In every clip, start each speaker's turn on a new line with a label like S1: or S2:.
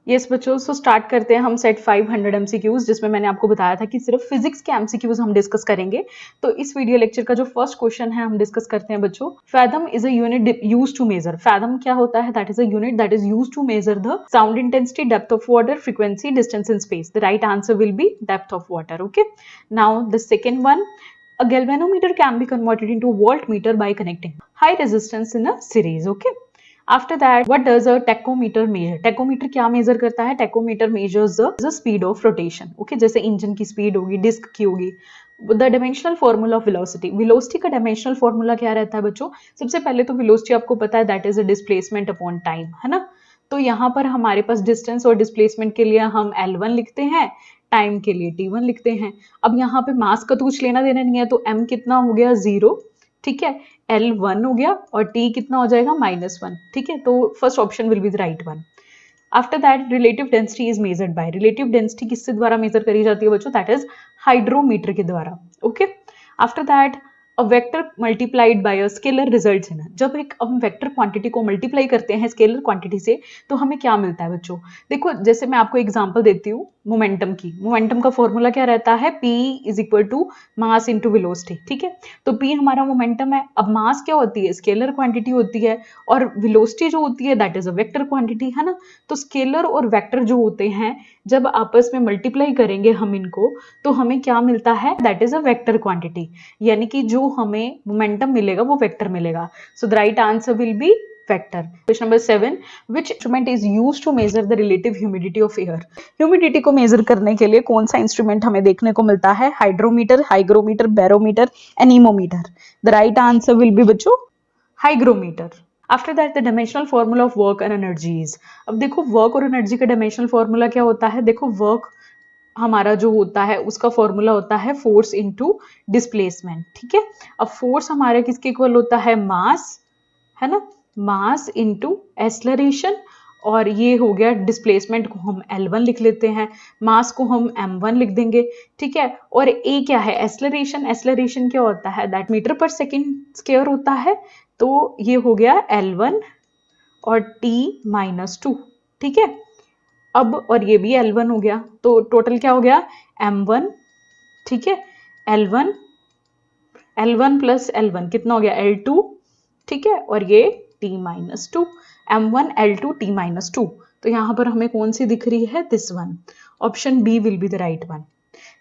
S1: Yes बच्चों, so start करते हैं हम सेट 500 MCQs, जिसमें मैंने आपको बताया था कि सिर्फ फिजिक्स के MCQs हम डिस्कस करेंगे। तो इस वीडियो लेक्चर का जो फर्स्ट क्वेश्चन है हम डिस्कस करते हैं बच्चों। Fathom is a unit used to measure. Fathom क्या होता है? That is a unit that is used to measure the sound intensity, depth of water, frequency, distance in space. The right answer will be depth of water. Okay, now the second one, a galvanometer can be converted into a voltmeter by connecting high resistance in a series. Okay, after that what does a tachometer measure? tachometer क्या measure करता है? tachometer measures the speed of rotation. Okay, जैसे engine की speed होगी, disc की होगी। The dimensional formula of velocity, velocity का dimensional formula क्या रहता है बच्चों? सबसे पहले तो वेलोसिटी आपको पता है, that is a displacement upon time, है ना। तो यहाँ पर हमारे पास डिस्टेंस और डिस्प्लेसमेंट के लिए हम L1 लिखते हैं, टाइम के लिए T1 लिखते हैं। अब यहाँ पे मास का तो कुछ लेना देना नहीं है, तो m कितना हो गया? 0, ठीक है। L1 हो गया और T कितना हो जाएगा? -1, ठीक है। तो first option will be the right one. After that relative density is measured by, relative density किससे द्वारा मेजर करी जाती है बच्चों? दैट इज हाइड्रोमीटर के द्वारा। Okay, after that a vector multiplied by a scalar results in. जब एक हम वेक्टर क्वांटिटी को मल्टीप्लाई करते हैं स्केलर क्वांटिटी से, तो हमें क्या मिलता है बच्चों? देखो, जैसे मैं आपको एग्जांपल देती हूँ मोमेंटम की। मोमेंटम का फॉर्मूला क्या रहता है? P is equal to mass into velocity, ठीक है। तो P हमारा मोमेंटम है। अब मास क्या होती है? स्केलर क्वांटिटी होती है, और वेलोसिटी जो होती है that is a vector quantity, है ना। तो स्केलर और वेक्टर जो होते हैं, जब आपस में मल्टीप्लाई करेंगे हम इनको, तो हमें क्या मिलता है? That is a vector quantity, यानी कि जो हमें मोमेंटम मिलेगा वो वेक्टर मिलेगा। So the right answer will B vector. Question number 7, which instrument is used to measure the relative humidity of air? Humidity को मेजर करने के लिए कौन सा इंस्ट्रूमेंट हमें देखने को मिलता है? Hydrometer, hygrometer, barometer, anemometer. The right answer will be बच्चों hygrometer. After that the dimensional formula of work and energy is. अब देखो, वर्क और एनर्जी का डायमेंशनल फॉर्मूला क्या होता है? देखो, वर्क हमारा जो होता है उसका फॉर्मूला होता है फोर्स इनटू डिस्प्लेसमेंट, ठीक है। अब फोर्स हमारे किसके इक्वल होता है? मास, है ना, मास इनटू एक्सेलरेशन। और ये हो गया डिस्प्लेसमेंट को हम L1 लिख लेते हैं, मास को हम M1 लिख देंगे, ठीक है। और A क्या है? एक्सेलरेशन। एक्सेलरेशन क्या होता है? दैट मीटर पर सेकेंड स्क्वायर होता है। तो ये हो गया L1 और T-2, ठीक है। अब और ये भी L1 हो गया, तो टोटल क्या हो गया? M1, ठीक है, L1 प्लस L1 कितना हो गया? L2, ठीक है। और ये T-2, M1 L2 T-2। तो यहाँ पर हमें कौन सी दिख रही है? This one. Option B will be the right one.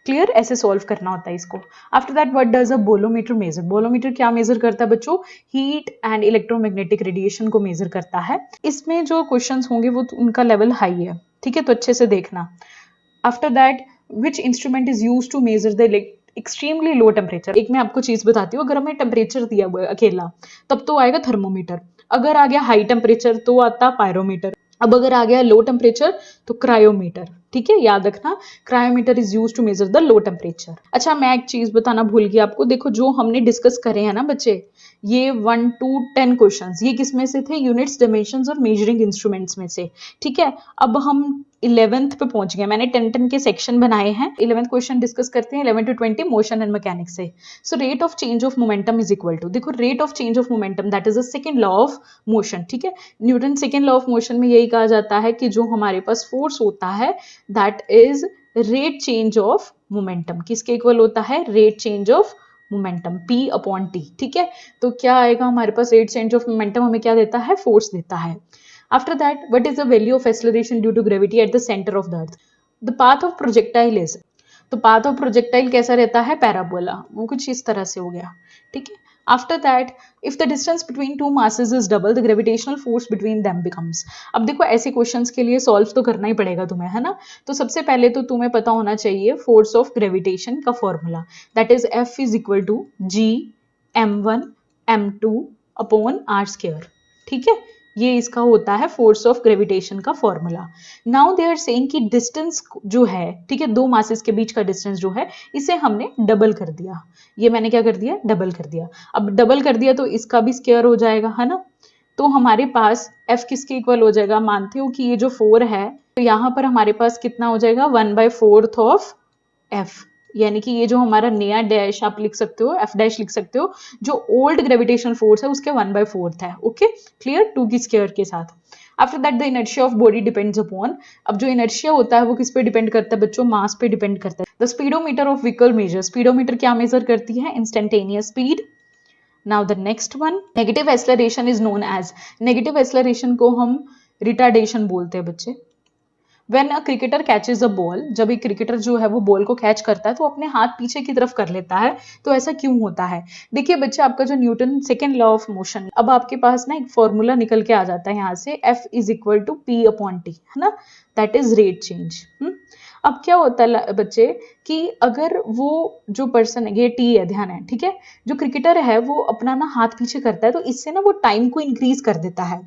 S1: Clear? ऐसे सॉल्व करना होता है इसको। After that what does a bolometer measure? Bolometer क्या मेजर करता है बच्चों? हीट एंड इलेक्ट्रोमैग्नेटिक रेडिएशन को मेजर करता है। इसमें जो क्वेश्चंस होंगे वो उनका लेवल हाई है, ठीक है, तो अच्छे से देखना। After that which instrument is used to measure the extremely low temperature? एक मैं आपको चीज बताती हूँ, अगर हमें टेम्परेचर दिया हुआ है अकेला, तब तो आएगा थर्मोमीटर। अगर आ गया हाई टेम्परेचर तो आता पायरोमीटर। अब अगर आ गया लो टेम्परेचर तो क्रायोमीटर, ठीक है, याद रखना, cryometer is used to measure the low temperature. अच्छा, मैं एक चीज बताना भूल गई आपको। देखो, जो हमने डिस्कस करे हैं ना बच्चे, ये 1 to 10 क्वेश्चंस, ये किस में से थे? यूनिट्स, डायमेंशंस और मेजरिंग इंस्ट्रूमेंट्स में से, ठीक है। अब हम 11th पे पहुंच गए। मैंने 10 के सेक्शन बनाए हैं। 11th क्वेश्चन डिस्कस करते हैं 11 to 20 मोशन एंड मैकेनिक्स से। So rate of change of momentum is equal to, देखो, rate of change of momentum that is a second law of motion, ठीक है। Newton second law of motion में यही कहा जाता है कि जो हमारे पास फोर्स होता है that is rate change of momentum. किसके इक्वल होता है? Rate change of momentum, P upon T, ठीक है। तो क्या आएगा हमारे पास? रेट चेंज ऑफ मोमेंटम हमें क्या देता है? फोर्स देता है। After that, what is the value of acceleration due to gravity at the center of the earth? The path of projectile is, तो path of projectile कैसा रहता है? पैराबोला। वो कुछ इस तरह से हो गया, ठीक है। After that, if the distance between two masses is double, the gravitational force between them becomes। अब देखो, ऐसे क्वेश्चंस के लिए सॉल्व तो करना ही पड़ेगा तुम्हें, है ना। तो सबसे पहले तो तुम्हें पता होना चाहिए फोर्स ऑफ ग्रेविटेशन का formula, that is F is equal to G M1 M2 upon R square, ठीक है। ये इसका होता है फोर्स ऑफ ग्रेविटेशन का formula. Now they are saying कि डिस्टेंस जो है, ठीक है, दो मासेस के बीच का डिस्टेंस जो है, इसे हमने डबल कर दिया। ये मैंने क्या कर दिया? डबल कर दिया। अब डबल कर दिया तो इसका भी स्क्वायर हो जाएगा, है ना। तो हमारे पास F किसके इक्वल हो जाएगा? मानते हो कि ये जो 4 है, तो यहाँ पर हमारे पास कितना हो जाएगा? 1/4 ऑफ F, यानी कि ये जो हमारा नया डैश आप लिख सकते हो, F डैश लिख सकते हो, जो ओल्ड ग्रेविटेशनल फोर्स है उसके 1/4 है। Okay, clear? 2 की स्क्वायर के साथ। After that the inertia of body depends upon, अब जो इनर्शिया होता है वो किस पे डिपेंड करता है बच्चों, मास पे डिपेंड करता है। The speedometer of vehicle measure, speedometer क्या मेजर करती है, instantaneous speed. Now the next one, negative acceleration is known as, negative acceleration को हम रिटार्डेशन बोलते हैं बच्चे। When a cricketer catches a ball, जब एक क्रिकेटर जो है वो बॉल को कैच करता है तो अपने हाथ पीछे की तरफ कर लेता है, तो ऐसा क्यों होता है। देखिए बच्चे, आपका जो Newton second law of motion, अब आपके पास ना एक फॉर्मूला निकल के आ जाता है यहाँ से, F is equal to P upon T, है ना, दैट इज रेट चेंज। अब क्या होता है बच्चे कि अगर वो जो पर्सन है, ये टी है, ध्यान है, ठीक है, जो क्रिकेटर है वो अपना ना हाथ पीछे करता है, तो इससे ना वो टाइम को इंक्रीज कर देता है।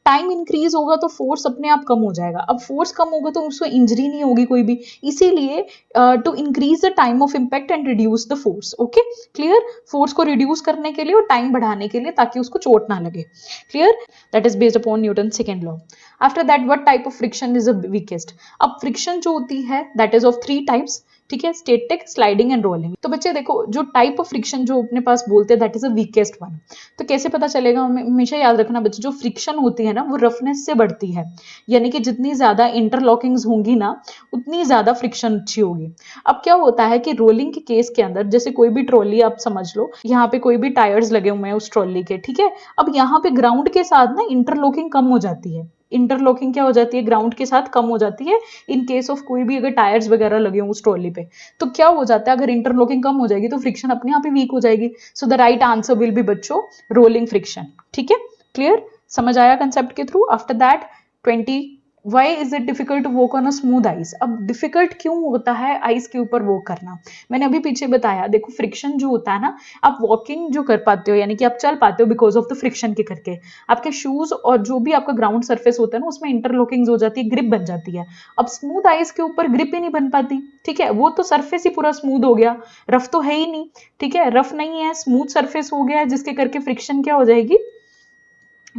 S1: टाइम इंक्रीज होगा तो फोर्स अपने आप कम हो जाएगा, अब फोर्स कम होगा तो उसको इंजरी नहीं होगी कोई भी, इसीलिए to increase the time of impact and reduce the force. Okay clear, force को रिड्यूस करने के लिए और टाइम बढ़ाने के लिए ताकि उसको चोट ना लगे। Clear, that is based upon Newton second law. After that what type of friction is the weakest, अब फ्रिक्शन जो होती है दैट इज ऑफ 3 टाइप्स, ठीक है, स्टैटिक, स्लाइडिंग एंड रोलिंग। तो बच्चे देखो, जो टाइप ऑफ फ्रिक्शन जो अपने पास बोलते हैं that is a weakest one. तो कैसे पता चलेगा, हमेशा याद रखना बच्चे, जो फ्रिक्शन होती है ना वो रफनेस से बढ़ती है, यानी कि जितनी ज्यादा इंटरलॉकिंग्स होंगी ना उतनी ज्यादा फ्रिक्शन अच्छी होगी। अब क्या होता है कि रोलिंग के केस के अंदर, जैसे कोई भी ट्रॉली आप समझ लो, यहाँ पे कोई भी टायर्स लगे हुए हैं उस ट्रॉली के, ठीक है, अब यहाँ पे ग्राउंड के साथ ना इंटरलॉकिंग कम हो जाती है, इंटरलॉकिंग क्या हो जाती है, ग्राउंड के साथ कम हो जाती है इन केस ऑफ कोई भी अगर टायर्स वगैरह लगे हो उस ट्रॉली पे। तो क्या हो जाता है, अगर इंटरलॉकिंग कम हो जाएगी तो फ्रिक्शन अपने आप ही वीक हो जाएगी। So the right answer will be बच्चों रोलिंग फ्रिक्शन। ठीक है, क्लियर, समझ आया कंसेप्ट के through. After that 20, Why is it difficult to walk on a smooth ice? अब डिफिकल्ट क्यों होता है आइस के ऊपर वॉक करना, मैंने अभी पीछे बताया, देखो फ्रिक्शन जो होता है ना, आप वॉकिंग जो कर पाते हो यानी कि आप चल पाते हो बिकॉज ऑफ द फ्रिक्शन के करके, आपके शूज और जो भी आपका ग्राउंड सरफेस होता है ना उसमें इंटरलॉकिंग हो जाती है, ग्रिप बन जाती है। अब स्मूथ आइस के ऊपर ग्रिप ही नहीं बन पाती, ठीक है, वो तो सरफेस ही पूरा स्मूथ हो गया, रफ तो है ही नहीं, ठीक है, रफ नहीं है, स्मूथ सरफेस हो गया, जिसके करके फ्रिक्शन क्या हो जाएगी,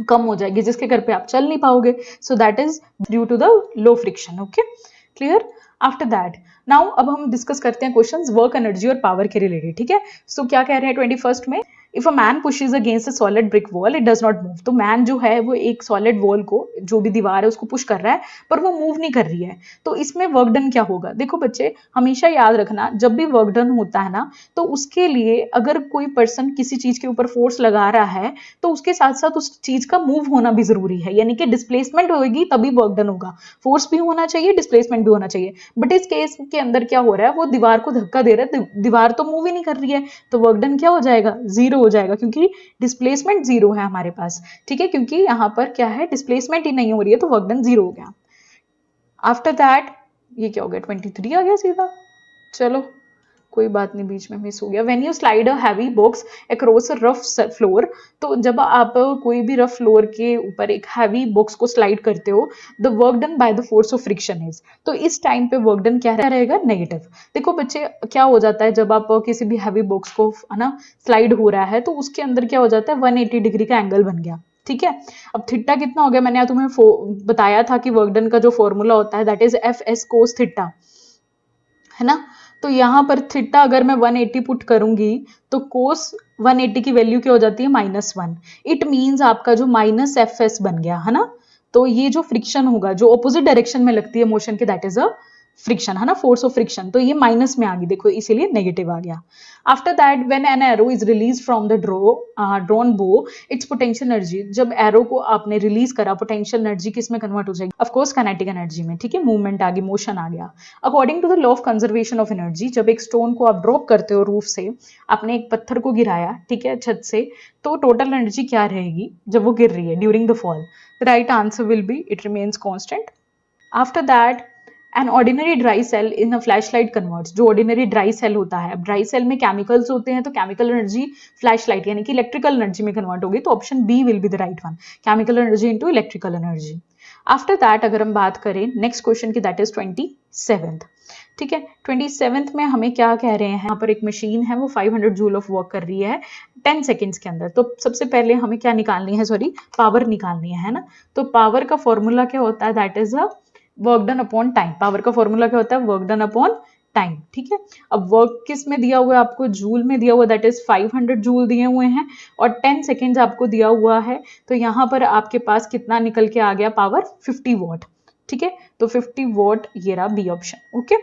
S1: कम हो जाएगी, जिसके घर पे आप चल नहीं पाओगे। So that is due to the low friction. Okay clear. After that now अब हम डिस्कस करते हैं क्वेश्चंस वर्क एनर्जी और पावर के रिलेटेड। ठीक है, सो क्या कह रहे हैं 21st में, if a man pushes against a solid brick wall it does not move. तो मैन जो है वो एक सॉलिड वॉल को, जो भी दीवार है उसको पुश कर रहा है पर वो मूव नहीं कर रही है, तो इसमें वर्क डन क्या होगा। देखो बच्चे, हमेशा याद रखना, जब भी वर्क डन होता है ना तो उसके लिए अगर कोई पर्सन किसी चीज के ऊपर फोर्स लगा रहा है तो उसके साथ साथ उस चीज का मूव होना भी जरूरी है, यानी कि डिस्प्लेसमेंट होगी तभी वर्क डन होगा, फोर्स भी होना चाहिए, डिस्प्लेसमेंट भी होना चाहिए। बट इस केस के अंदर क्या हो रहा है, वो दीवार को धक्का दे रहा है, दीवार तो मूव ही नहीं कर रही है, तो वर्क डन क्या हो जाएगा, जीरो हो जाएगा, क्योंकि डिस्प्लेसमेंट जीरो है हमारे पास। ठीक है, क्योंकि यहां पर क्या है, डिस्प्लेसमेंट ही नहीं हो रही है, तो वर्क डन जीरो हो गया। आफ्टर दैट ये क्या हो गया, 23 आ गया सीधा, चलो कोई बात नहीं, बीच में मिस हो गया। When you slide a heavy box across a rough floor, तो जब आप कोई भी रफ फ्लोर के ऊपर एक हैवी बॉक्स को स्लाइड करते हो, the work done by the force of friction is, तो इस टाइम पे वर्क डन क्या रहेगा, नेगेटिव। देखो बच्चे, क्या हो जाता है जब आप किसी भी हैवी बॉक्स को, है ना, स्लाइड हो रहा है तो उसके अंदर क्या हो जाता है, 180 डिग्री का एंगल बन गया। ठीक है, अब थीटा कितना हो गया, मैंने तुम्हें बताया था कि वर्क डन का जो फॉर्मूला होता है that is F S cos theta, है ना। तो यहां पर थीटा अगर मैं 180 पुट करूंगी तो कोस 180 की वैल्यू क्या हो जाती है, -1। इट मींस आपका जो माइनस एफ एस बन गया, है ना। तो ये जो फ्रिक्शन होगा जो ऑपोजिट डायरेक्शन में लगती है मोशन के, दैट इज अ फ्रिक्शन, है ना, फोर्स ऑफ फ्रिक्शन, तो ये माइनस में आ गई, देखो इसीलिए नेगेटिव आ गया। After that when an arrow is release from the drone बो इट्स पोटेंशियल एनर्जी, जब एरो को आपने रिलीज करा, पोटेंशियल एनर्जी किस में कन्वर्ट हो जाएगी, ऑफ कोर्स काइनेटिक एनर्जी में। ठीक है, मूवमेंट आ गई, मोशन आ गया। According to the law of conservation of energy, जब एक स्टोन को आप ड्रॉप करते हो रूफ से, आपने एक पत्थर को गिराया, ठीक है, छत से, तो टोटल एनर्जी क्या रहेगी जब वो गिर रही है during the fall, the right answer will be it remains constant. After that an ordinary dry cell in a flashlight converts, जो ऑर्डिनरी ड्राई सेल होता है, अब ड्राई सेल में केमिकल्स होते हैं तो केमिकल एनर्जी फ्लैशलाइट यानी कि इलेक्ट्रिकल एनर्जी में कन्वर्ट होगी, तो option B will be the right one, chemical energy into electrical energy. After that अगर हम बात करें नेक्स्ट क्वेश्चन की, दैट इज 27th। ठीक है, 27th में हमें क्या कह रहे हैं, यहाँ पर एक मशीन है वो 500 जूल ऑफ वर्क कर रही है 10 सेकेंड्स के अंदर। तो सबसे पहले हमें क्या निकालनी है, सॉरी पावर निकालनी है ना। तो पावर का फॉर्मूला क्या होता है, that is a work done upon time. Power का फॉर्मूला क्या होता है, वर्क डन अपॉन टाइम, ठीक है। अब वर्क किस में दिया हुआ है आपको, जूल में दिया हुआ, दैट इज 500 जूल दिए हुए हैं और 10 सेकेंड्स आपको दिया हुआ है। तो यहाँ पर आपके पास कितना निकल के आ गया, पावर 50 वॉट, ठीक है। तो 50 वॉट ये रहा B option, okay.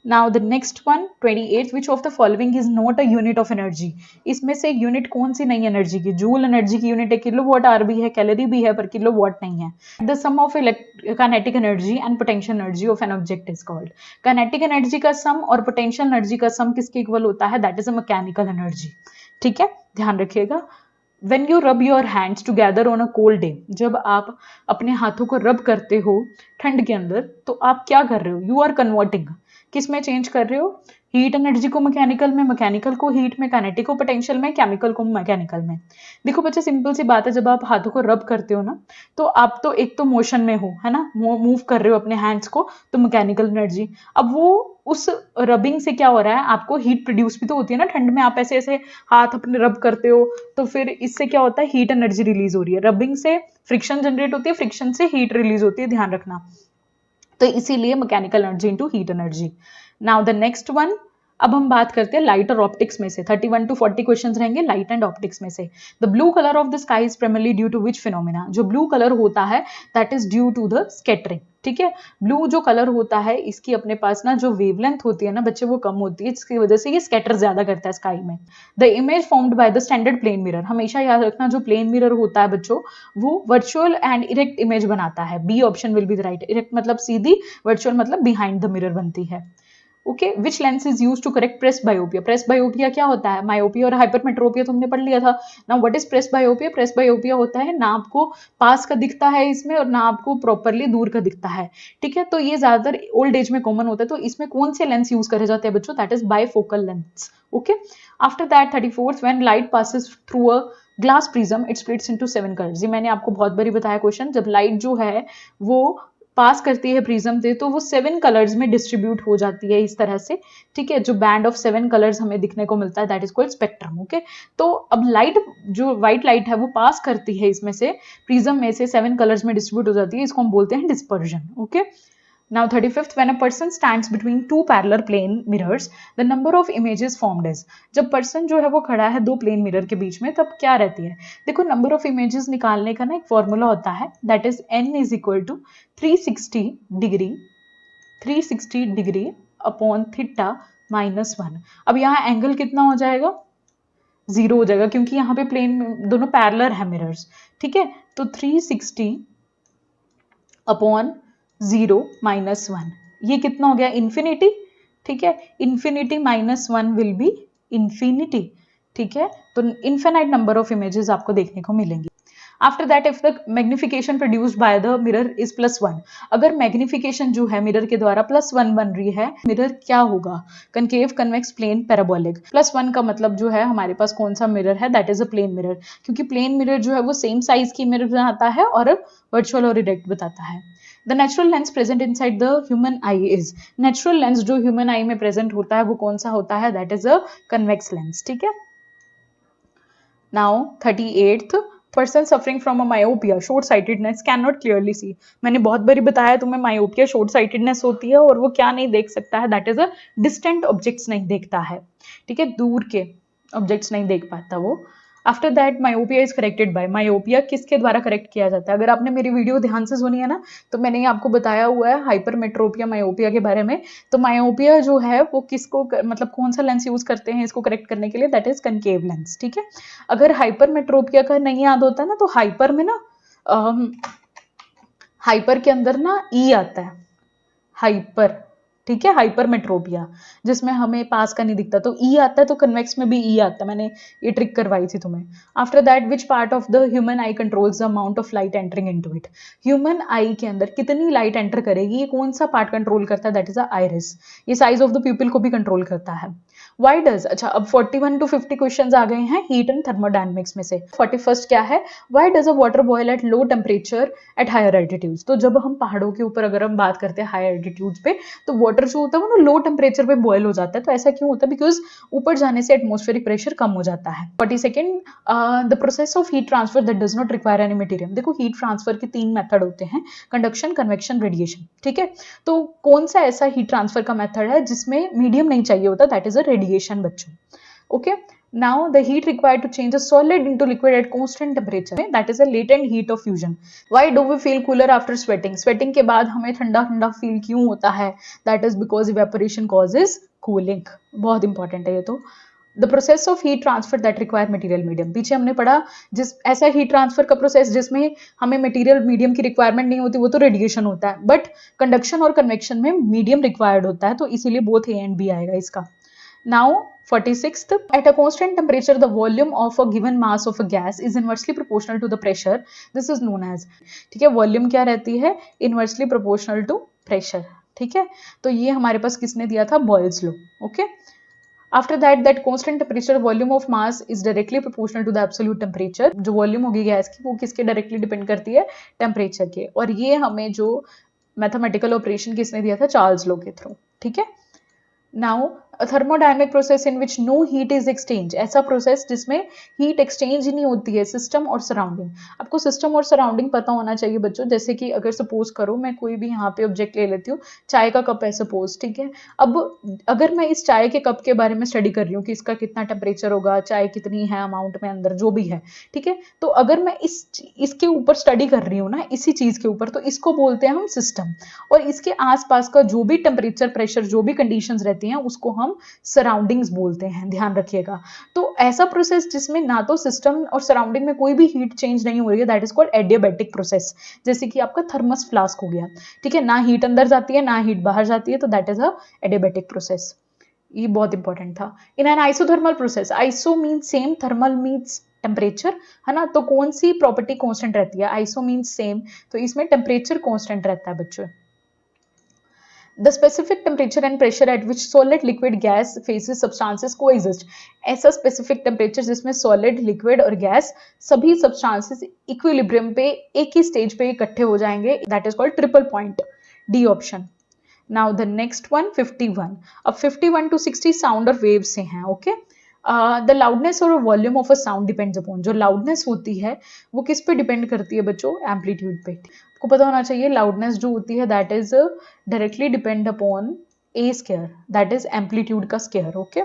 S1: Now the next one 28, which of the following is not a unit of energy. इसमें से यूनिट कौन सी नहीं एनर्जी की, जूल एनर्जी की यूनिट है, किलो वॉट आर भी है, कैलोरी भी है, पर किलो वॉट नहीं है। The sum of kinetic energy and potential energy of an object is called. Kinetic energy का सम और पोटेंशियल एनर्जी का सम किसके इक्वल होता है, that is a mechanical energy, ठीक है, ध्यान रखिएगा। When you rub your hands together on a cold day, जब आप अपने हाथों को रब करते हो ठंड के अंदर, तो आप क्या कर रहे हो, यू आर कन्वर्टिंग, किस में चेंज कर रहे हो, हीट एनर्जी को मैकेनिकल में, मैकेनिकल को हीट में, काइनेटिक को पोटेंशियल में, केमिकल को मैकेनिकल में। देखो बच्चे सिंपल सी बात है, जब आप हाथों को रब करते हो ना, तो आप तो एक तो मोशन में हो, है ना, मूव कर रहे हो अपने हैंड्स को, तो मैकेनिकल एनर्जी। अब वो उस रबिंग से क्या हो रहा है, आपको हीट प्रोड्यूस भी तो होती है ना, ठंड में आप ऐसे ऐसे हाथ अपने रब करते हो, तो फिर इससे क्या होता है, हीट एनर्जी रिलीज हो रही है, रबिंग से फ्रिक्शन जनरेट होती है, फ्रिक्शन से हीट रिलीज होती है, ध्यान रखना। तो इसीलिए mechanical energy into heat energy. Now the next one, अब हम बात करते हैं लाइट और ऑप्टिक्स में से। 31 to 40 क्वेश्चंस रहेंगे लाइट एंड ऑप्टिक्स में से। The blue colour of the sky is primarily due to which phenomena. जो ब्लू कलर होता है that is due to the scattering, ठीक है। ब्लू जो कलर होता है, इसकी अपने पास ना जो वेवलेंथ होती है ना बच्चे, वो कम होती है, इसकी वजह से ये स्कैटर ज्यादा करता है स्काई में। The image formed by the standard plane mirror, हमेशा याद रखना जो प्लेन मिरर होता है बच्चों, वो वर्चुअल एंड इरेक्ट इमेज बनाता है। B option will be the right. Erect मतलब सीधी, वर्चुअल मतलब बिहाइंड द मिरर बनती है, okay. Which lens is use to correct presbyopia. Presbyopia क्या होता है, मायोपिया और हाइपरमेट्रोपिया तुमने पढ़ लिया था ना। व्हाट इज प्रेस बायोपिया, प्रेस बायोपिया होता है ना आपको पास का दिखता है इसमें और ना आपको प्रॉपरली दूर का दिखता है, ठीक है। तो ये ज्यादातर ओल्ड एज में कॉमन होता है। तो इसमें कौन से लेंस यूज करे जाते हैं बच्चों, that is bifocal lens, okay. After that 34th, when light passes through a glass prism it splits into 7 colours. ये मैंने आपको बहुत बारी बताया क्वेश्चन, जब लाइट जो है वो पास करती है प्रिज्म से, तो वो 7 कलर्स में डिस्ट्रीब्यूट हो जाती है इस तरह से, ठीक है। जो बैंड ऑफ 7 कलर्स हमें दिखने को मिलता है that is called spectrum, okay. तो अब लाइट, जो व्हाइट लाइट है वो पास करती है इसमें से, प्रिज्म में से 7 कलर्स में डिस्ट्रीब्यूट हो जाती है, इसको हम बोलते हैं dispersion, okay. Now 35th, when a person stands between two parallel plane mirrors, the number of images formed is। जब पर्सन जो है वो खड़ा है दो प्लेन मिरर के बीच में, तब क्या रहती है, देखो नंबर ऑफ इमेजेस निकालने का ना एक फॉर्मूला होता है, that is n is equal to 360 degree upon theta -1। अब यहाँ एंगल कितना हो जाएगा, 0 हो जाएगा, क्योंकि यहाँ पे प्लेन दोनों पैरेलल है मिरर्स, ठीक है। तो 360 अपॉन 0 -1, ये कितना हो गया, इन्फिनिटी, ठीक है। इन्फिनिटी -1 विल बी इन्फिनिटी, ठीक है। तो इन्फिनाइट नंबर ऑफ इमेजेस आपको देखने को मिलेंगी। After that, if the magnification produced by the mirror is +1, अगर मैग्निफिकेशन जो है मिरर के द्वारा +1 बन रही है, मिरर क्या होगा, कनकेव, कन्वेक्स, प्लेन, पैराबोलिक। +1 का मतलब जो है हमारे पास कौन सा मिरर है, that is a plane mirror, क्योंकि प्लेन मिरर जो है वो सेम साइज की मिरर बनाता है और वर्चुअल और इरेक्ट बताता है। The natural lens present inside the human I is, natural lens जो ह्यूमन आई में प्रेजेंट होता है वो कौन सा होता है, that is a convex lens, ठीक है। Now 38th, person suffering from a myopia, short sightedness, can not clearly see. मैंने बहुत बारी बताया तुम्हें, मायोपिया शॉर्ट साइटेडनेस होती है और वो क्या नहीं देख सकता है, that is a distant objects नहीं देखता है, ठीक है, दूर के ऑब्जेक्ट्स नहीं देख पाता वो। After that myopia is corrected bye, myopia किसके द्वारा करेक्ट किया जाता है, अगर आपने मेरी वीडियो ध्यान से सुनी है ना, तो मैंने आपको बताया हुआ है हाइपरमेट्रोपिया मायोपिया के बारे में। तो मायोपिया जो है वो किसको, मतलब कौन सा लेंस यूज करते हैं इसको करेक्ट करने के लिए, दैट इज कनकेव लेंस, ठीक है। अगर हाइपरमेट्रोपिया का नहीं याद होता ना, तो हाइपर में ना हाइपर के अंदर ना ई आता है, हाइपर, ठीक है, हाइपरमेट्रोपिया, जिसमें हमें पास का नहीं दिखता, तो ई आता है, तो कन्वेक्स में भी ई आता है, मैंने ये ट्रिक करवाई थी तुम्हें। After that, which part of the human I controls the amount of light entering into it, human आई के अंदर कितनी लाइट एंटर करेगी, ये कौन सा पार्ट कंट्रोल करता है, दैट इज द आइरिस, ये साइज ऑफ द प्यूपिल को भी कंट्रोल करता है। Why does, अच्छा अब 41 to 50 क्वेश्चंस आ गए हैं हीट एंड थर्मोडायनेमिक्स में से। 41st क्या है, Why does a water boil at low temperature at higher altitudes। तो जब हम पहाड़ों के ऊपर अगर हम बात करते हैं हाई एल्टीट्यूड्स पे, तो वाटर जो होता है वो ना लो टेम्परेचर पे बॉयल हो जाता है। तो ऐसा क्यों होता है? बिकॉज ऊपर जाने से एटमॉस्फेरिक प्रेशर कम हो जाता है। 42 the process of heat transfer that does not require any material. देखो हीट ट्रांसफर के 3 मेथड होते हैं, कंडक्शन, कन्वेक्शन, रेडिएशन। ठीक है, तो कौन सा ऐसा हीट ट्रांसफर का मेथड है जिसमें मीडियम नहीं चाहिए होता? दैट इज अ रेडिएशन बच्चों। Okay, now the heat required to change a solid into liquid at constant temperature, that is a latent heat of fusion. Why do we feel cooler after sweating? Sweating के बाद हमें ठंडा ठंडा feel क्यों होता है? That is because evaporation causes cooling. बहुत important है ये तो। The process of heat transfer that require material medium, पीछे हमने पढ़ा जिस ऐसा हीट ट्रांसफर का प्रोसेस जिसमें हमें मटेरियल मीडियम की रिक्वायरमेंट नहीं होती, वो तो रेडिएशन होता है। बट कंडक्शन और कन्वेक्शन में मीडियम रिक्वायर्ड होता है, तो इसीलिए बोथ ए एंड बी आएगा इसका। Now 46th, at a constant temperature the volume of a given mass of a gas is inversely proportional to the pressure. This is known as, ठीक है, volume क्या रहती है? Inversely proportional to pressure. ठीक है, तो ये हमारे पास किसने दिया था? Boyle's law. Okay, after that constant temperature volume of mass is directly proportional to the absolute temperature. जो वॉल्यूम होगी गैस की वो किसके डायरेक्टली डिपेंड करती है? टेम्परेचर के। और ये हमें जो मैथमेटिकल ऑपरेशन किसने दिया था? चार्ल्स लॉ के थ्रू। ठीक है, Now a thermodynamic process in which no heat is exchanged, ऐसा प्रोसेस जिसमें हीट एक्सचेंज ही नहीं होती है, सिस्टम और सराउंडिंग। आपको सिस्टम और सराउंडिंग पता होना चाहिए बच्चों। जैसे कि अगर सपोज करो मैं कोई भी यहाँ पे ऑब्जेक्ट ले लेती हूँ, चाय का कप है सपोज, ठीक है। अब अगर मैं इस चाय के कप के बारे में स्टडी कर रही हूँ कि इसका कितना टेम्परेचर होगा, चाय कितनी है अमाउंट में अंदर, जो भी है, ठीक है, तो अगर मैं इसके ऊपर स्टडी कर रही हूँ ना, इसी चीज के ऊपर, तो इसको बोलते हैं हम सिस्टम। और इसके आसपास का जो भी टेम्परेचर, प्रेशर, जो भी कंडीशंस रहती हैं उसको हम सराउंडिंग्स बोलते हैं, ध्यान रखिएगा। तो ऐसा प्रोसेस जिसमें ना तो सिस्टम और सराउंडिंग में कोई भी हीट चेंज नहीं हो रही है, that is called adiabatic process. जैसे कि आपका थर्मस फ्लास्क हो गया, ठीक है, ना हीट अंदर जाती है ना हीट बाहर जाती है, तो that is a adiabatic process. ये बहुत इंपॉर्टेंट था। In an isothermal process, iso means same, thermal means temperature, है ना, तो कौन सी प्रॉपर्टी कांस्टेंट रहती है? आइसो मीन्स सेम, तो इसमें टेम्परेचर कांस्टेंट रहता है बच्चों। The specific temperature and pressure at which solid, liquid, gas phases substances coexist. ऐसा specific temperature जिसमें solid, liquid और gas सभी substances equilibrium पे एक ही stage पे इकट्ठे हो जाएंगे, that is called triple point, D option. Now the next one 51. अब 51 to 60 sound और waves से हैं, okay? The loudness और volume of a sound depends upon, जो लाउडनेस होती है वो किस पे डिपेंड करती है बच्चों? एम्पलीट्यूड पे। आपको पता होना चाहिए लाउडनेस जो होती है that is directly depend upon a square, that is amplitude का square. Okay,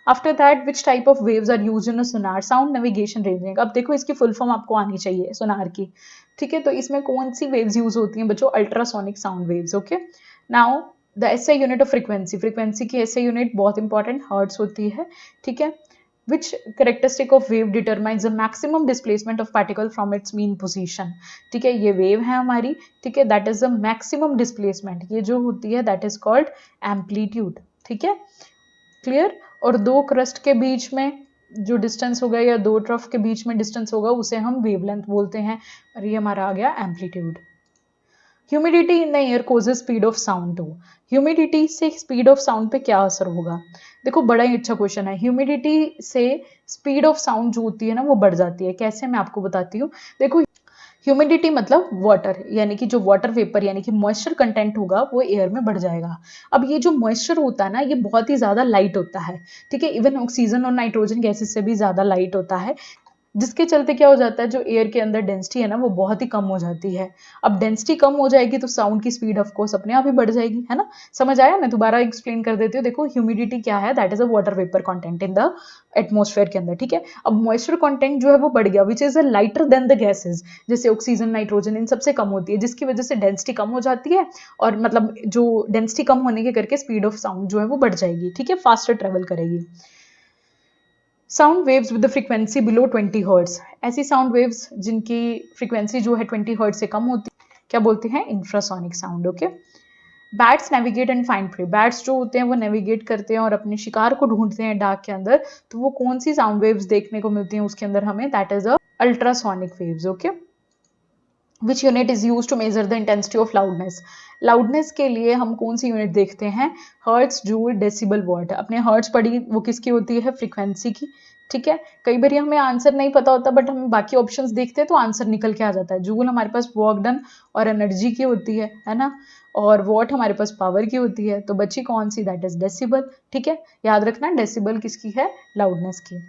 S1: after that which type of waves are used in a sonar? Sound navigation ranging. अब देखो इसकी फुल फॉर्म आपको आनी चाहिए सोनार की, ठीक है, तो इसमें कौन सी वेव्स यूज होती हैं बच्चों? Ultrasonic sound waves. Okay, now the SI unit of frequency, frequency की एसआई यूनिट बहुत इंपॉर्टेंट, हर्ट्स होती है, ठीक है। Which characteristic of wave determines the maximum displacement of particle from its mean position? ठीक है, ये wave है हमारी, ठीक है, that is the maximum displacement, ये जो होती है that is called amplitude। ठीक है, क्लियर। और दो क्रस्ट के बीच में जो डिस्टेंस होगा या दो ट्रफ के बीच में डिस्टेंस होगा उसे हम वेवलेंथ बोलते हैं, और ये हमारा आ गया amplitude. Humidity in the air causes speed of sound too. Humidity से स्पीड ऑफ साउंड पे क्या असर होगा? देखो बड़ा ही अच्छा क्वेश्चन है। ह्यूमिडिटी से स्पीड ऑफ साउंड जो होती है ना वो बढ़ जाती है। कैसे? मैं आपको बताती हूँ। देखो ह्यूमिडिटी मतलब वाटर, यानी कि जो वाटर वेपर यानी कि मॉइस्चर कंटेंट होगा वो एयर में बढ़ जाएगा। अब ये जो मॉइस्चर होता है ना ये बहुत ही ज्यादा लाइट होता है, ठीक है, इवन ऑक्सीजन और नाइट्रोजन गैसेस से भी ज्यादा लाइट होता है, जिसके चलते क्या हो जाता है, जो एयर के अंदर डेंसिटी है ना वो बहुत ही कम हो जाती है। अब डेंसिटी कम हो जाएगी तो साउंड की स्पीड ऑफ कोर्स अपने आप ही बढ़ जाएगी, है ना। समझ आया? मैं दोबारा एक्सप्लेन कर देती हूँ। देखो ह्यूमिडिटी क्या है, that is a water vapour content in the atmosphere के अंदर, ठीक है। अब मॉइस्चर कंटेंट जो है वो बढ़ गया, which is a lighter than the gases, जैसे ऑक्सीजन, नाइट्रोजन, इन सबसे कम होती है, जिसकी वजह से डेंसिटी कम हो जाती है, और मतलब जो डेंसिटी कम होने के करके स्पीड ऑफ साउंड जो है वो बढ़ जाएगी, ठीक है, फास्टर ट्रेवल करेगी। Sound waves with the frequency below 20 hertz, ऐसी साउंड वेव्स जिनकी फ्रीक्वेंसी जो है 20 हर्ट्ज से कम होती है, क्या बोलते हैं? Infrasonic sound. Okay, bats navigate and find prey, bats जो होते हैं वो नेविगेट करते हैं और अपने शिकार को ढूंढते हैं डार्क के अंदर, तो वो कौन सी साउंड वेव्स देखने को मिलती हैं उसके अंदर हमें? That is a ultrasonic waves. Okay, which unit is use to measure the intensity of loudness, loudness के लिए हम कौन सी यूनिट देखते हैं? Hertz, joule, decibel, watt. अपने हर्ट्ज पढ़ी वो किसकी होती है? फ्रीक्वेंसी की, ठीक है, कई बार हमें आंसर नहीं पता होता बट हम बाकी ऑप्शंस देखते हैं तो आंसर निकल के आ जाता है। जूल हमारे पास वर्क डन और एनर्जी की होती है ना, और वॉट हमारे पास पावर की होती है। तो बची कौन सी, दैट इज डेसिबल। ठीक है, याद रखना डेसिबल किसकी है, लाउडनेस की।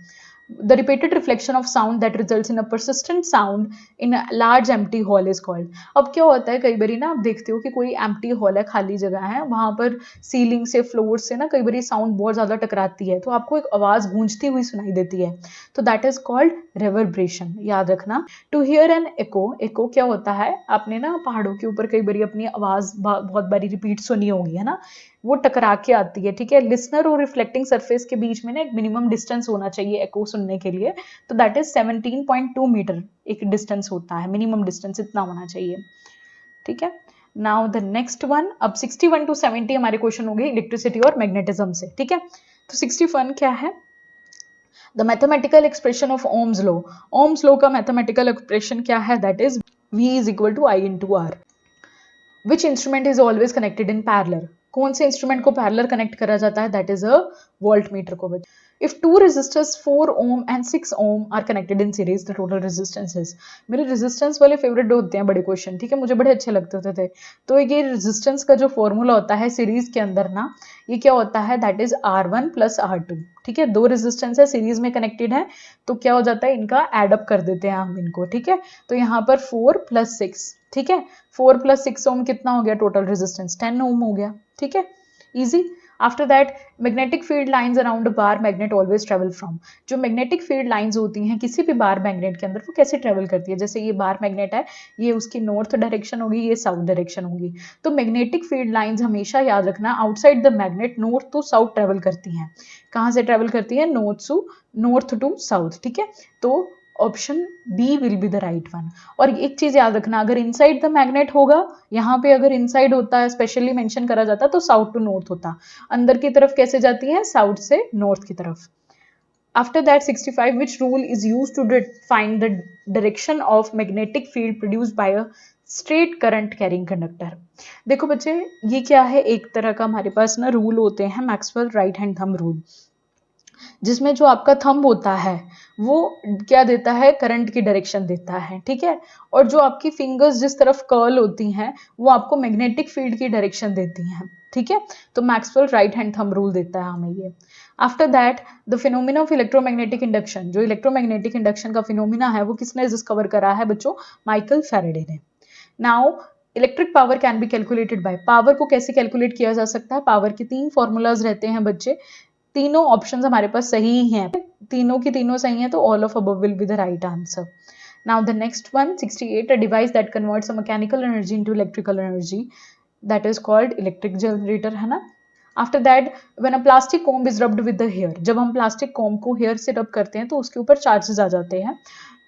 S1: The repeated reflection of sound that results in a persistent sound in a large empty hall is called। अब क्या होता है, कई बारी ना आप देखते हो कि कोई empty hall है, खाली जगह है, वहां पर सीलिंग से, फ्लोर से ना कई बारी साउंड बहुत ज्यादा टकराती है, तो आपको एक आवाज गूंजती हुई सुनाई देती है, तो दैट इज कॉल्ड रिवर्ब्रेशन। याद रखना। टू हियर एन एको, एको क्या होता है, आपने ना पहाड़ों के ऊपर कई बारी अपनी आवाज बहुत बारी रिपीट सुनी होगी, है ना, वो टकरा के आती है। ठीक है, लिसनर और रिफ्लेक्टिंग सरफेस के बीच में ना एक मिनिमम डिस्टेंस होना चाहिए एको सुनने के लिए, तो दैट इज 17.2 मीटर एक डिस्टेंस होता है, मिनिमम डिस्टेंस इतना होना चाहिए। ठीक है, नाउ द नेक्स्ट वन, अब 61 to 70 हमारे क्वेश्चन हो गए इलेक्ट्रिसिटी और मैग्नेटिज्म से। ठीक है, तो 61 क्या है, the mathematical expression of Ohm's law. Ohm's law का मैथमेटिकल एक्सप्रेशन क्या है, that is V is equal to I into R। Which instrument is always connected in parallel, कौन से इंस्ट्रूमेंट को पैरेलल कनेक्ट करा जाता है, that is a voltmeter को। If two resistors 4 ohm and 6 ohm are connected in series, the total resistance is. मेरे resistance वाले favourite होते हैं बड़े क्वेश्चन, ठीक है, मुझे बड़े अच्छे लगते होते थे। तो ये रेजिस्टेंस का जो फॉर्मूला होता है सीरीज के अंदर ना, ये क्या होता है, that is R1 plus R2। ठीक है, दो रेजिस्टेंस है, सीरीज में कनेक्टेड है, तो क्या हो जाता है, इनका एडअप कर देते हैं हम इनको। ठीक है, तो यहाँ पर 4 प्लस 6, ठीक है, 4 प्लस 6 ओम कितना हो गया, टोटल रेजिस्टेंस 10 ओम हो गया। ठीक है, easy. After that, magnetic field lines around a bar magnet always travel from. जो मैग्नेटिक फील्ड लाइंस होती हैं किसी भी बार मैग्नेट के अंदर, वो कैसे ट्रेवल करती है, जैसे ये बार मैग्नेट है, ये उसकी नॉर्थ डायरेक्शन होगी, ये साउथ डायरेक्शन होगी, तो मैग्नेटिक फील्ड लाइंस हमेशा याद रखना outside the magnet north to south travel करती हैं। कहाँ से ट्रेवल करती है, नॉर्थ टू साउथ। ठीक है, तो option B will be the right one. और एक चीज याद रखना, अगर इनसाइड द मैग्नेट होगा, यहाँ पे अगर इनसाइड होता है, स्पेशली मेंशन करा जाता तो साउथ टू नॉर्थ होता, अंदर की तरफ कैसे जाती है, साउथ से नॉर्थ की तरफ। After that 65, which rule is used to find the direction of magnetic field produced by a straight current carrying conductor. देखो बच्चे, ये क्या है, एक तरह का हमारे पास ना रूल होते हैं, Maxwell right hand thumb rule, जिसमें जो आपका थंब होता है वो क्या देता है, करंट की डायरेक्शन देता है। ठीक है, और जो आपकी फिंगर्स जिस तरफ कर्ल होती हैं वो आपको मैग्नेटिक फील्ड की डायरेक्शन देती हैं। ठीक है, तो Maxwell right hand thumb rule देता है हमें ये। After that, the phenomena of electromagnetic induction, जो इलेक्ट्रोमैग्नेटिक इंडक्शन का फिनोमिना है वो किसने डिस्कवर करा है बच्चों, माइकल फैराडे ने। Now electric power can be calculated by, power को कैसे कैलकुलेट किया जा सकता है, पावर के 3 फॉर्मूलाज रहते हैं बच्चे, तीनों ऑप्शंस हमारे पास सही हैं, तीनों की तीनों सही हैं, तो all of above will be the right answer. Now the next one 68, a device that converts a mechanical energy into electrical energy, that is called electric generator, है ना। After that, when a plastic comb is rubbed with the hair, जब हम plastic comb को hair से रब करते हैं तो उसके ऊपर चार्जेस आ जाते हैं,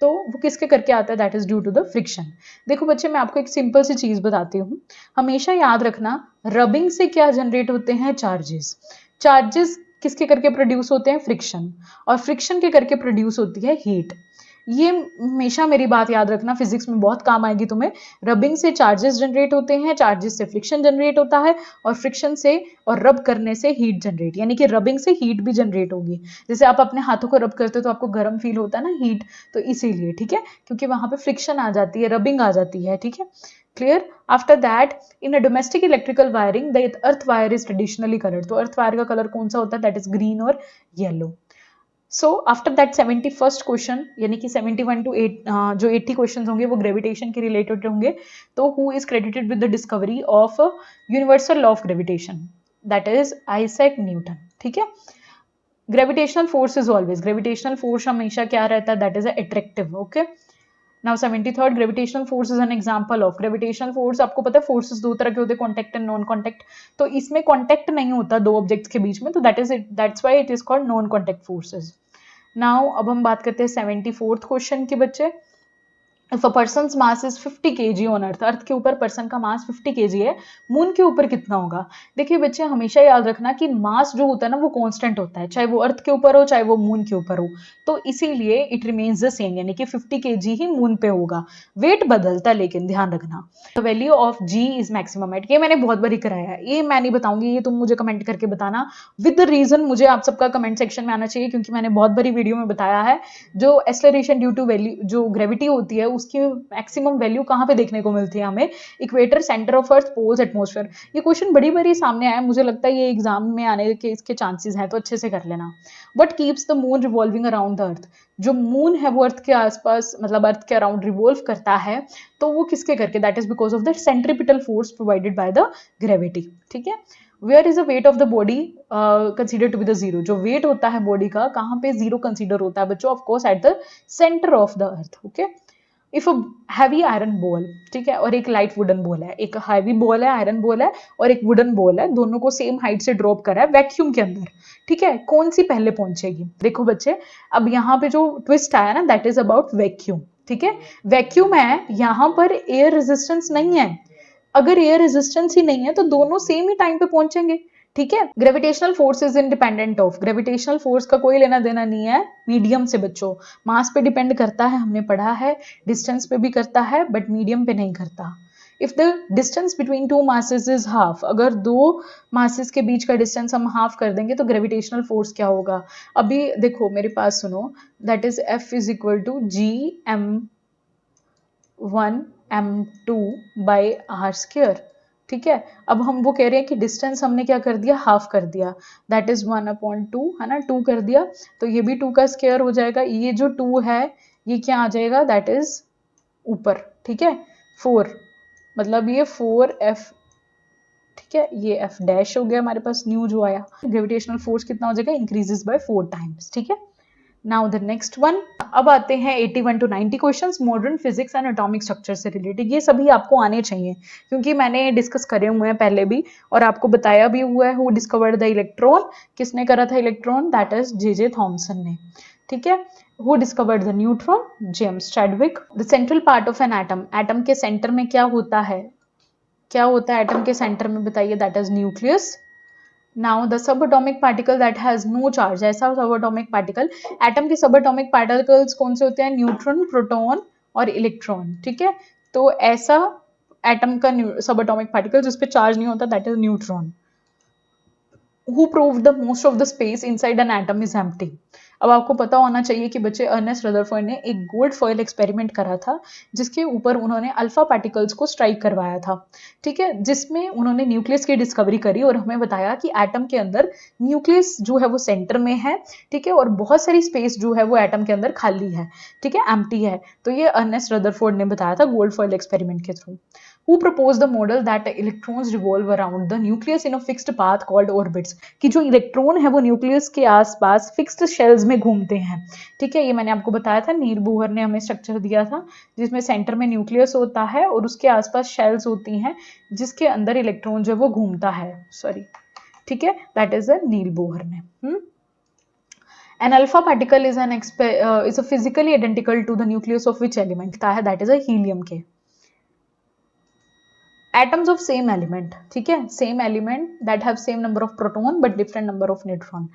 S1: तो वो किसके करके आता है, that is due to the friction. देखो बच्चे, मैं आपको एक सिंपल सी चीज बताती हूँ, हमेशा याद रखना रबिंग से क्या जनरेट होते हैं, चार्जेस। चार्जेस किसके करके प्रोड्यूस होते हैं, फ्रिक्शन, और फ्रिक्शन के करके प्रोड्यूस होती है हीट। ये हमेशा मेरी बात याद रखना, फिजिक्स में बहुत काम आएगी तुम्हें। रबिंग से चार्जेस जनरेट होते हैं, चार्जेस से फ्रिक्शन जनरेट होता है, और फ्रिक्शन से और रब करने से हीट जनरेट, यानी कि रबिंग से हीट भी जनरेट होगी। जैसे आप अपने हाथों को रब करते हो तो आपको गर्म फील होता है ना, हीट, तो इसीलिए। ठीक है, क्योंकि वहां पे फ्रिक्शन आ जाती है, रबिंग आ जाती है। ठीक है, clear. After that, in a domestic electrical wiring the earth wire is traditionally coloured, तो अर्थ वायर का कलर कौन सा होता है, दैट इज ग्रीन और yellow. So after that 71st question, यानी कि 71 to 8 जो 80 क्वेश्चन होंगे वो ग्रेविटेशन के रिलेटेड होंगे। तो who is credited with the discovery of universal law of gravitation, that is Isaac Newton. ठीक है, gravitational force is always, gravitational force हमेशा क्या रहता है, that is attractive. Okay, now 73rd, gravitational force is an example of, gravitational force आपको पता है forces दो तरह के होते हैं, कॉन्टैक्ट एंड नॉन कॉन्टैक्ट, तो इसमें कॉन्टैक्ट नहीं होता दो ऑब्जेक्ट्स के बीच में, तो that's why it is called non contact forces. Now अब हम बात करते हैं 74th क्वेश्चन के बच्चे, if a person's mass is 50 kg on earth, earth के ऊपर पर्सन का मास 50 kg है, मून के ऊपर कितना होगा? देखिए बच्चे हमेशा याद रखना कि मास जो होता है ना वो कांस्टेंट होता है, चाहे वो अर्थ के ऊपर हो चाहे वो मून के ऊपर हो, तो इसीलिए इट रिमेन्स द सेम, यानी कि 50 kg ही मून पे होगा। वेट बदलता है लेकिन ध्यान रखना। The value of g is maximum at, ये मैंने बहुत बारी कराया है, ये मैं नहीं बताऊंगी, ये तुम मुझे कमेंट करके बताना विद द रीजन। मुझे आप सबका कमेंट सेक्शन में आना चाहिए क्योंकि मैंने बहुत बारी वीडियो में बताया है जो एक्सेलरेशन ड्यू टू वैल्यू जो ग्रेविटी होती है उसकी मैक्सिमम वैल्यू कहाँ पे देखने को मिलती है हमें? Equator, centre of earth, poles, atmosphere. ये क्वेश्चन बड़ी बारी सामने आया, मुझे लगता है ये एग्जाम में आने के इसके चांसेस हैं, तो अच्छे से कर लेना। What keeps the moon revolving around the earth, जो मून है वो अर्थ के आसपास मतलब अर्थ के अराउंड रिवॉल्व करता है, तो वो किसके करके? That is because of the centripetal force provided by the gravity. ठीक है। Where is the weight of the body consider to be the zero, जो वेट होता है बॉडी का कहाँ पे जीरो कंसिडर होता है बच्चों? Of course at the centre of the earth. Okay. If a heavy iron ball, ठीक है, और एक लाइट वुडन बॉल है, एक हैवी बॉल है, आयरन बॉल है, और एक वुडन बॉल है, दोनों को सेम हाइट से ड्रॉप करा है वैक्यूम के अंदर, ठीक है, कौन सी पहले पहुंचेगी? देखो बच्चे, अब यहाँ पे जो ट्विस्ट आया ना दैट इज अबाउट वैक्यूम। ठीक है, वैक्यूम है, यहाँ पर एयर रेजिस्टेंस नहीं है। अगर एयर रेजिस्टेंस ही नहीं है तो दोनों सेम ही टाइम पे पहुंचेंगे। ठीक है। Gravitational force is independent of, gravitational force का कोई लेना देना नहीं है मीडियम से बच्चों। मास पे डिपेंड करता है, हमने पढ़ा है, डिस्टेंस पे भी करता है, बट मीडियम पे नहीं करता। If the distance between two masses is half, अगर दो मासेस के बीच का डिस्टेंस हम हाफ कर देंगे तो ग्रेविटेशनल फोर्स क्या होगा? अभी देखो मेरे पास सुनो, that is F is equal to G(m)(1) m2 by R square. ठीक है। अब हम वो कह रहे हैं कि डिस्टेंस हमने क्या कर दिया? हाफ कर दिया, दैट इज 1/2, है ना, 2 कर दिया, तो ये भी 2 का स्क्वायर हो जाएगा। ये जो 2 है ये क्या आ जाएगा? दैट इज ऊपर। ठीक है, 4, मतलब ये 4F। ठीक है, ये F डैश हो गया हमारे पास न्यू जो आया। ग्रेविटेशनल फोर्स कितना हो जाएगा? Increases by 4 times. ठीक है। नाउ द नेक्स्ट वन, अब आते हैं 81 to 90 questions modern physics and atomic structure से रिलेटेड। ये सभी आपको आने चाहिए क्योंकि मैंने डिस्कस करे हुए हैं पहले भी और आपको बताया भी हुआ है। हु डिस्कवर्ड द इलेक्ट्रॉन, किसने करा था electron? That is J.J. Thompson ने। ठीक है। Who discovered the neutron? James Chadwick. The central part of an atom, atom के सेंटर में क्या होता है? क्या होता है एटम के सेंटर में? बताइए। That is nucleus. Now the subatomic particle that has no charge, ऐसा subatomic particle, एटम के subatomic particles कौन से होते हैं? न्यूट्रॉन, प्रोटॉन और इलेक्ट्रॉन। ठीक है, तो ऐसा एटम का subatomic particle जिसपे चार्ज नहीं होता that is neutron. Who proved the most of the space inside an atom is empty? अब आपको पता होना चाहिए कि बच्चे अर्नेस्ट रदरफोर्ड ने एक गोल्ड फॉयल एक्सपेरिमेंट करा था जिसके ऊपर उन्होंने अल्फा पार्टिकल्स को स्ट्राइक करवाया था। ठीक है, जिसमें उन्होंने न्यूक्लियस की डिस्कवरी करी और हमें बताया कि एटम के अंदर न्यूक्लियस जो है वो सेंटर में है। ठीक है, और बहुत सारी स्पेस जो है वो एटम के अंदर खाली है। ठीक है, एम्प्टी है। तो ये अर्नेस्ट रदरफोर्ड ने बताया था गोल्ड फॉयल एक्सपेरिमेंट के through. Who proposed the model that electrons revolve around the nucleus in a fixed path called orbits? कि जो इलेक्ट्रॉन है वो न्यूक्लियस के आसपास फिक्स्ड शेल्स में घूमते हैं। ठीक है, ये मैंने आपको बताया था, नील बोहर ने हमें स्ट्रक्चर दिया था जिसमें सेंटर में न्यूक्लियस होता है और उसके आसपास शेल्स होती हैं जिसके अंदर इलेक्ट्रॉन जो है वो घूमता है। सॉरी, ठीक है, दैट इज नील बोहर ने। An alpha particle is a physically identical to the nucleus of which element? That is a helium के। Atoms of same element, ठीक है, same element that have same number of proton but different number of neutron।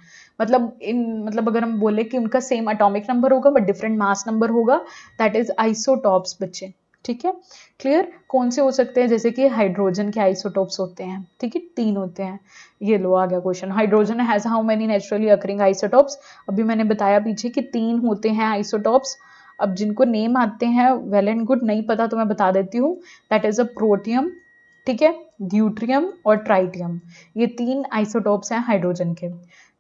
S1: मतलब अगर हम बोले कि उनका same atomic number होगा बट डिफरेंट मास नंबर होगा, दैट इज आइसोटॉप्स बच्चे। ठीक है, क्लियर। कौन से हो सकते हैं? जैसे कि हाइड्रोजन के आइसोटॉप्स होते हैं। ठीक है, 3 होते हैं। ये लो आ गया question. Hydrogen has how many naturally occurring isotopes? अभी मैंने बताया पीछे कि 3 होते हैं आइसोटॉप्स। अब जिनको नेम आते हैं वेल एंड गुड, नहीं पता तो मैं बता देती हूँ। दैट इज अ प्रोटियम, ठीक है, ड्यूट्रियम और ट्राइटियम। ये 3 आइसोटॉप्स हैं हाइड्रोजन के।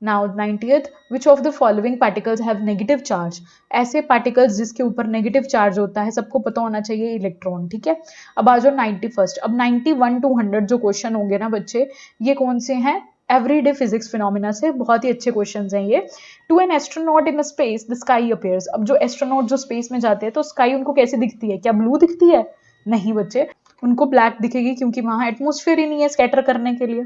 S1: Now 90th, which of the following particles have negative charge? ऐसे पार्टिकल्स जिसके ऊपर नेगेटिव चार्ज होता है, सबको पता होना चाहिए, इलेक्ट्रॉन। ठीक है, अब आ जाओ 91st। अब 91 to 100 जो क्वेश्चन होंगे ना बच्चे, ये कौन से हैं? एवरीडे फिजिक्स फिनोमिना से, बहुत ही अच्छे क्वेश्चंस हैं ये। To an astronaut in space the sky appears. अब जो एस्ट्रोनॉट जो स्पेस में जाते हैं तो स्काई उनको कैसे दिखती है? क्या ब्लू दिखती है? नहीं बच्चे, उनको ब्लैक दिखेगी क्योंकि वहां एटमॉस्फेयर ही नहीं है स्कैटर करने के लिए।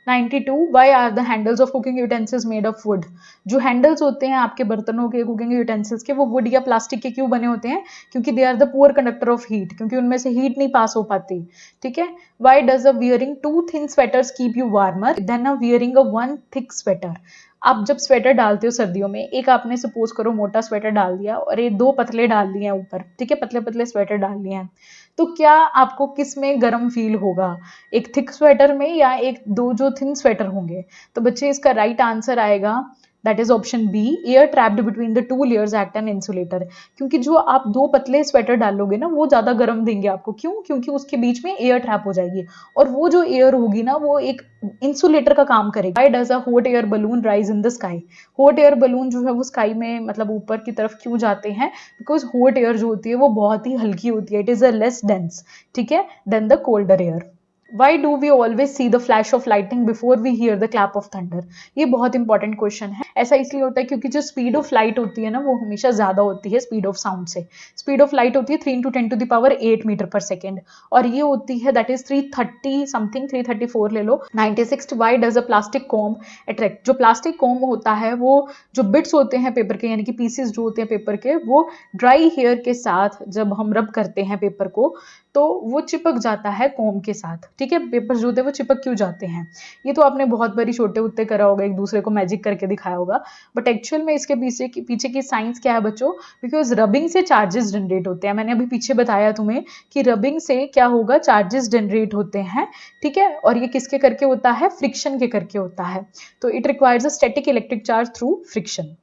S1: 92 why are the handles of cooking utensils made of wood. जो हैंडल्स होते हैं आपके बर्तनों के, कुकिंग यूटेंसिल्स के, वो वुड या प्लास्टिक के क्यों बने होते हैं? क्योंकि they are the poor conductor of heat, क्योंकि उनमें से हीट नहीं पास हो पाती। ठीक है। Why does a wearing two thin sweaters keep you warmer than a wearing a one thick sweater. आप जब स्वेटर डालते हो सर्दियों में, एक आपने सपोज करो मोटा स्वेटर डाल दिया और ये दो पतले डाल दिए हैं ऊपर, ठीक है, पतले पतले स्वेटर डाल लिए हैं, तो क्या आपको किस में गर्म फील होगा, एक थिक स्वेटर में या एक दो जो थिन स्वेटर होंगे? तो बच्चे इसका राइट आंसर आएगा that is option B, air trapped between the two layers act an insulator. क्योंकि जो आप दो पतले स्वेटर डालोगे ना वो ज्यादा गर्म देंगे आपको। क्यों? क्योंकि उसके बीच में एयर ट्रैप हो जाएगी और वो जो एयर होगी ना वो एक इंसुलेटर का काम करेगी। Why does a hot air balloon rise in the sky? Hot air balloon जो है वो स्काई में मतलब ऊपर की तरफ क्यों जाते हैं? बिकॉज हॉट एयर जो होती है वो बहुत ही हल्की होती है, it is a less dense, ठीक है, then the colder air. Why do we always see the flash of lightning before we hear the clap of thunder? ये बहुत इंपॉर्टेंट क्वेश्चन है। ऐसा इसलिए होता है क्योंकि जो स्पीड ऑफ लाइट होती है ना वो हमेशा ज्यादा होती है स्पीड ऑफ साउंड से। स्पीड ऑफ लाइट होती है 3 × 10⁸ मीटर पर सेकेंड और ये होती है दैट इज 330 समथिंग, 334 ले लो। 96 Y does a plastic comb attract? जो प्लास्टिक कॉम्ब होता है वो जो बिट्स होते हैं पेपर के यानी कि पीसेस जो होते हैं पेपर के, वो ड्राई हेयर के साथ जब हम रब करते हैं पेपर को तो वो चिपक जाता है कॉम्ब के साथ। ठीक है, पेपर जो होते हैं वो चिपक क्यों जाते हैं? ये तो आपने बहुत बारी छोटे उत्ते करा होगा, एक दूसरे को मैजिक करके दिखाया होगा, बट एक्चुअल में इसके पीछे की साइंस क्या है बच्चों? बिकॉज रबिंग से चार्जेस जनरेट होते हैं। मैंने अभी पीछे बताया तुम्हें कि रबिंग से क्या होगा, चार्जेस जनरेट होते हैं। ठीक है, और ये किसके करके होता है? फ्रिक्शन के करके होता है। तो it requires a static electric charge through friction.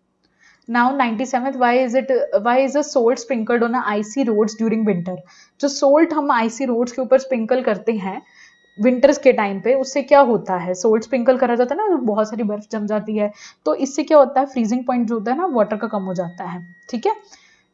S1: Now 97th, why is a salt sprinkled on a icy roads during winter? जो सोल्ट हम आइसी रोड्स के ऊपर स्प्रिंकल करते हैं विंटर्स के टाइम पे, उससे क्या होता है? सोल्ट स्प्रिंकल करा जाता है ना, बहुत सारी बर्फ जम जाती है, तो इससे क्या होता है? फ्रीजिंग पॉइंट जो होता है ना वाटर का कम हो जाता है। ठीक है।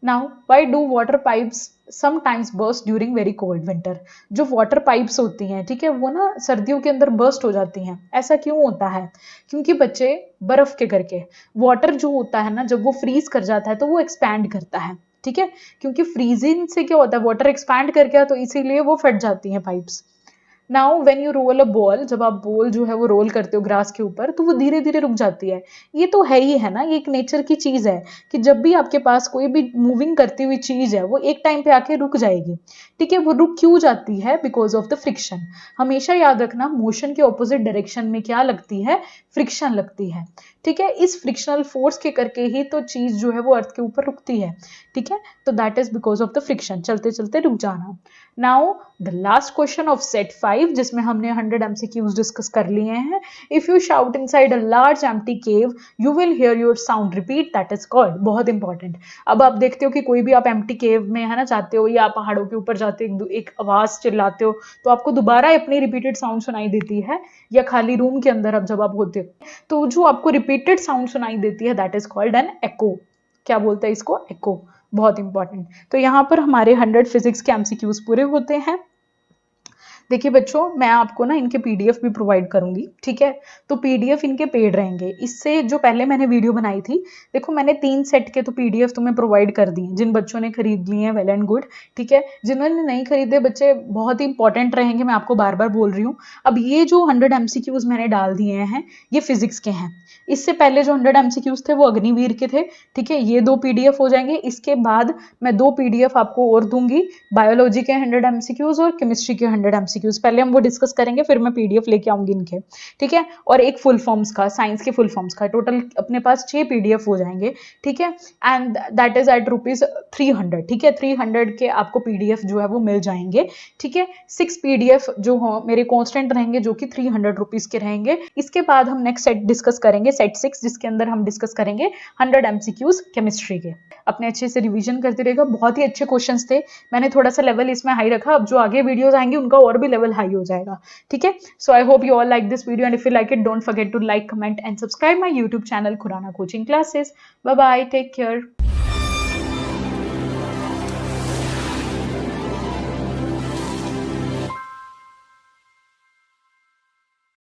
S1: Now why do water pipes sometimes burst during very cold winter? जो वाटर पाइप्स होती हैं, ठीक है, वो ना सर्दियों के अंदर बर्स्ट हो जाती हैं। ऐसा क्यों होता है? क्योंकि बच्चे बर्फ के करके वाटर जो होता है ना जब वो फ्रीज कर जाता है तो वो एक्सपैंड करता है। ठीक है, क्योंकि फ्रीजिंग से क्या होता है, वाटर एक्सपैंड कर गया तो इसीलिए वो फट जाती हैं pipes. Now when you roll a ball, जब आप बॉल जो है वो रोल करते हो ग्रास के ऊपर तो वो धीरे धीरे रुक जाती है। ये तो है ही है ना, ये एक नेचर की चीज है कि जब भी आपके पास कोई भी मूविंग करती हुई चीज है वो एक टाइम पे आके रुक जाएगी। ठीक है, वो रुक क्यों जाती है? Because of the friction. हमेशा याद रखना मोशन के ऑपोजिट डायरेक्शन में क्या लगती है? फ्रिक्शन लगती है। ठीक है, इस फ्रिक्शनल फोर्स के करके ही तो चीज जो है वो अर्थ के ऊपर रुकती है। ठीक है, तो that is because of the friction, चलते चलते रुक जाना। Now the last question of set 5 जिसमें हमने 100 MCQs डिस्कस कर लिए हैं। If you shout inside a large empty cave you will hear your sound repeat, that is called. बहुत इंपॉर्टेंट। अब आप देखते हो कि कोई भी आप एम्प्टी केव में है ना जाते हो या पहाड़ों के ऊपर जाते हो, एक आवाज चिल्लाते हो तो आपको दोबारा अपनी रिपीटेड साउंड सुनाई देती है, या खाली रूम के अंदर अब जब आप होते हो तो जो आपको रिपीटेड साउंड सुनाई देती है that is called an echo. क्या बोलते हैं इसको? एको। बहुत इंपॉर्टेंट। तो यहाँ पर हमारे 100 फिजिक्स के MCQs पूरे होते हैं। देखिए बच्चों, मैं आपको ना इनके पीडीएफ भी प्रोवाइड करूंगी, ठीक है, तो पीडीएफ इनके पेड रहेंगे। इससे जो पहले मैंने वीडियो बनाई थी, देखो मैंने 3 सेट के तो पीडीएफ तुम्हें प्रोवाइड कर दिए, जिन बच्चों ने खरीद लिए हैं वेल एंड गुड। ठीक है, जिन्होंने नहीं खरीदे बच्चे बहुत ही इंपॉर्टेंट रहेंगे, मैं आपको बार बार बोल रही हूँ। अब ये जो 100 MCQs मैंने डाल दिए हैं ये फिजिक्स के हैं। इससे पहले जो 100 MCQs थे वो अग्निवीर के थे। ठीक है, ये 2 पीडीएफ हो जाएंगे। इसके बाद मैं 2 पीडीएफ आपको और दूंगी, बायोलॉजी के 100 MCQs और केमिस्ट्री के 100 MCQs। पहले हम वो डिस्कस करेंगे, फिर मैं पीडीएफ लेके आऊंगी इनके। ठीक है, और एक फुल फॉर्म्स का, साइंस के फुल फॉर्म्स का, टोटल अपने पास 6 पीडीएफ हो जाएंगे। ठीक है, एंड दैट इज एट ₹300। ठीक है, 300 के आपको पीडीएफ जो है वो मिल जाएंगे। ठीक है, 6 पीडीएफ जो हो मेरे कॉन्स्टेंट रहेंगे जो कि ₹300 के रहेंगे। इसके बाद हम नेक्स्ट सेट डिस्कस करेंगे, सेट 6, जिसके अंदर हम डिस्कस करेंगे 100 MCQs केमिस्ट्री के। अपने अच्छे से रिवीजन करते रहेगा, बहुत ही अच्छे क्वेश्चंस थे। मैंने थोड़ा सा लेवल इसमें हाई रखा, अब जो आगे वीडियोस आएंगे उनका और भी लेवल हाई हो जाएगा। ठीक है, so I hope you all like this video and if you like it don't forget to like, comment and subscribe my YouTube channel Khurana coaching classes. Bye bye, take care.